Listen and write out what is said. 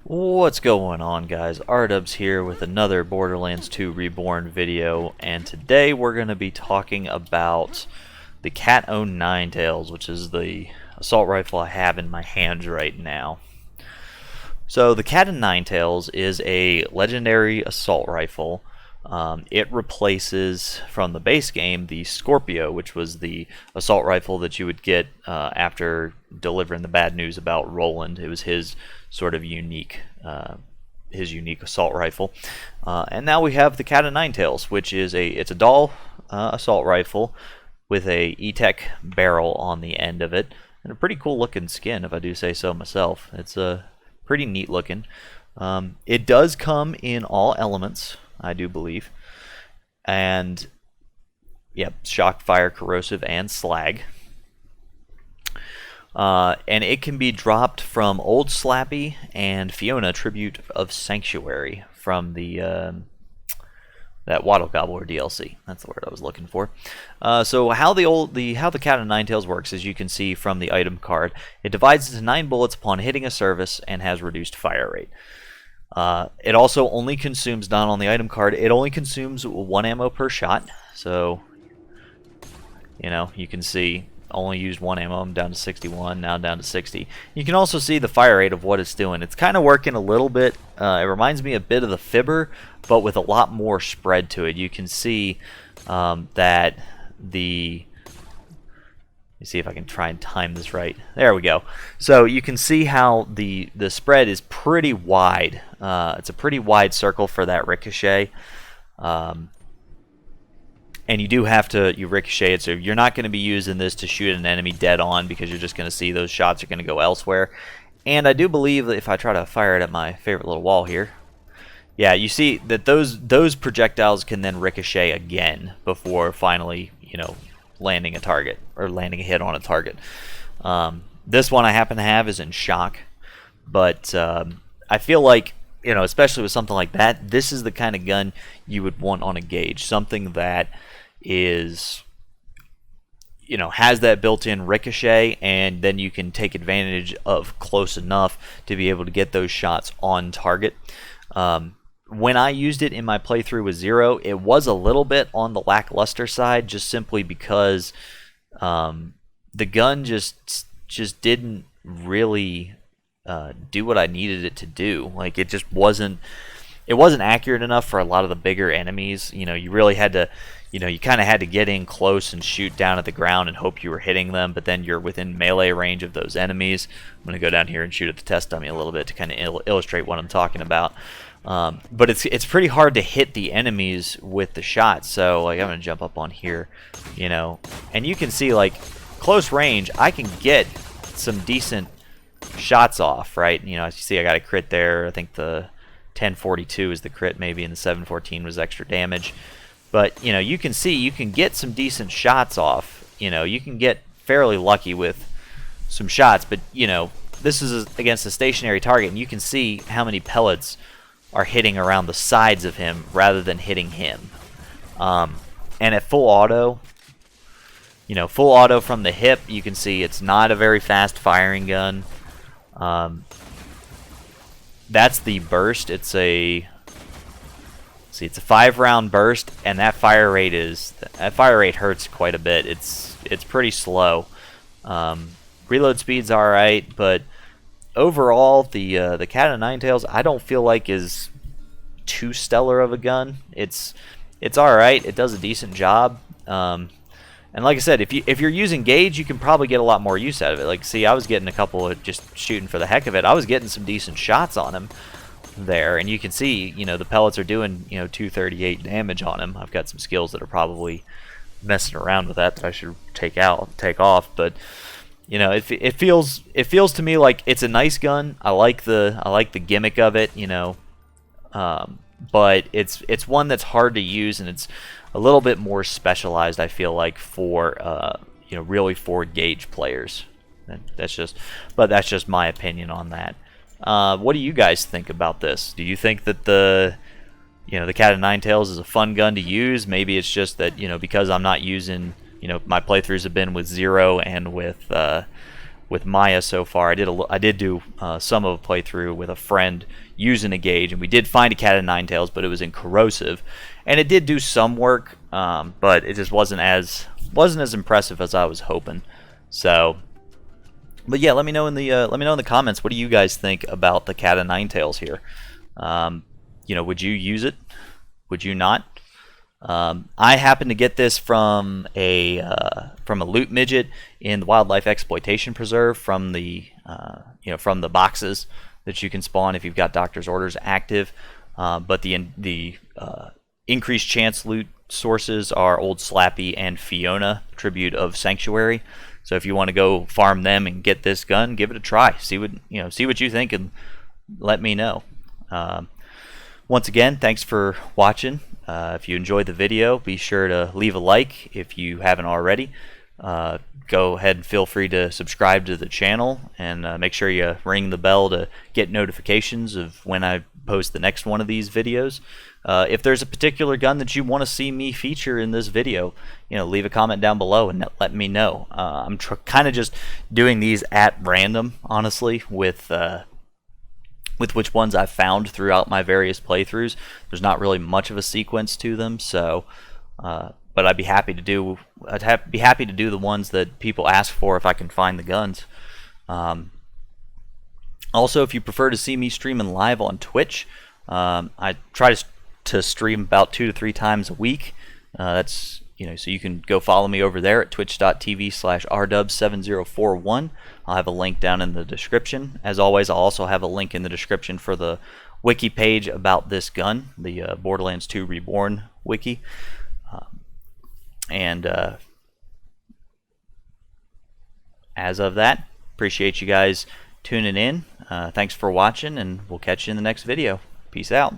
What's going on, guys? R-Dubs here with another Borderlands 2 Reborn video, and today we're going to be talking about the Cat O' Nine Tails, which is the assault rifle I have in my hands right now. So the Cat O' Nine Tails is a legendary assault rifle. It replaces from the base game the Scorpio, which was the assault rifle that you would get after delivering the bad news about Roland. It was his sort of unique assault rifle. And now we have the Cat O' Nine Tails, which is it's a dull assault rifle with a E-Tech barrel on the end of it, and a pretty cool looking skin, if I do say so myself. It's pretty neat looking. It does come in all elements, I do believe, and yep, shock, fire, corrosive, and slag. And it can be dropped from Old Slappy and Fiona, Tribute of Sanctuary, from the that Wattle Gobbler DLC. That's the word I was looking for. So how the Cat O' Nine Tails works, as you can see from the item card, it divides into 9 bullets upon hitting a surface and has reduced fire rate. It also only consumes, not on the item card, it only consumes 1 ammo per shot. So, you know, you can see only used 1 ammo. I'm down to 61, now down to 60. You can also see the fire rate of what it's doing. It's kind of working a little bit. It reminds me a bit of the Fibber, but with a lot more spread to it. You can see that the... Let me see if I can try and time this right. There we go. So you can see how the spread is pretty wide. It's a pretty wide circle for that ricochet. And you do have to ricochet it, so you're not going to be using this to shoot an enemy dead on, because you're just going to see those shots are going to go elsewhere. And I do believe that if I try to fire it at my favorite little wall here, yeah, you see that those projectiles can then ricochet again before finally, you know, landing a target or landing a hit on a target. This one I happen to have is in shock, but I feel like, you know, especially with something like that, this is the kind of gun you would want on a gauge, something that is, you know, has that built-in ricochet, and then you can take advantage of close enough to be able to get those shots on target. When I used it in my playthrough with Zero, it was a little bit on the lackluster side, just simply because the gun just didn't really do what I needed it to do. Like, it just wasn't accurate enough for a lot of the bigger enemies. You know, you really had to, you know, you kind of had to get in close and shoot down at the ground and hope you were hitting them, but then you're within melee range of those enemies. I'm going to go down here and shoot at the test dummy a little bit to kind of illustrate what I'm talking about. But it's pretty hard to hit the enemies with the shots. So, like, I'm going to jump up on here, you know, and you can see, like, close range, I can get some decent shots off, right? You know, as you see, I got a crit there. I think the 1042 is the crit maybe, and the 714 was extra damage. But, you know, you can see you can get some decent shots off. You know, you can get fairly lucky with some shots, but, you know, this is against a stationary target, and you can see how many pellets are hitting around the sides of him rather than hitting him. And at full auto, you know, full auto from the hip, you can see it's not a very fast firing gun. That's the burst. It's a 5-round burst, and that fire rate hurts quite a bit. It's pretty slow. Reload speed's all right, but overall, the Cat O' Nine Tails, I don't feel like is too stellar of a gun. It's all right. It does a decent job. And like I said, if you're using gauge, you can probably get a lot more use out of it. Like, see, I was getting a couple of just shooting for the heck of it. I was getting some decent shots on him there, and you can see, you know, the pellets are doing, you know, 238 damage on him. I've got some skills that are probably messing around with that I should take off, but you know, it feels to me like it's a nice gun. I like the gimmick of it, you know, but it's one that's hard to use, and it's a little bit more specialized, I feel like, for you know, really for gauge players. That's just my opinion on that. What do you guys think about this? Do you think that the Cat O' Nine Tails is a fun gun to use? Maybe it's just that, you know, because I'm not using, you know, my playthroughs have been with Zero and with with Maya so far. I did do some of a playthrough with a friend using a gauge, and we did find a cat of nine tails, but it was in corrosive, and it did do some work, but it just wasn't as impressive as I was hoping. So, but yeah, let me know in the comments, what do you guys think about the cat of nine tails here? You know, would you use it? Would you not? I happened to get this from a loot midget in the Wildlife Exploitation Preserve from the from the boxes that you can spawn if you've got Doctor's Orders active. But the increased chance loot sources are Old Slappy and Fiona, Tribute of Sanctuary. So if you want to go farm them and get this gun, give it a try. See what you think and let me know. Once again, thanks for watching. If you enjoyed the video, be sure to leave a like if you haven't already. Go ahead and feel free to subscribe to the channel, and make sure you ring the bell to get notifications of when I post the next one of these videos. If there's a particular gun that you want to see me feature in this video, leave a comment down below and let me know. I'm kind of just doing these at random, honestly, with which ones I've found throughout my various playthroughs. There's not really much of a sequence to them, so but I'd be happy to do the ones that people ask for if I can find the guns. Also, if you prefer to see me streaming live on Twitch, I try to stream about 2 to 3 times a week. That's so you can go follow me over there at twitch.tv/rdub7041. I'll have a link down in the description. As always, I'll also have a link in the description for the wiki page about this gun, the Borderlands 2 Reborn wiki. As of that, appreciate you guys tuning in. Thanks for watching, and we'll catch you in the next video. Peace out.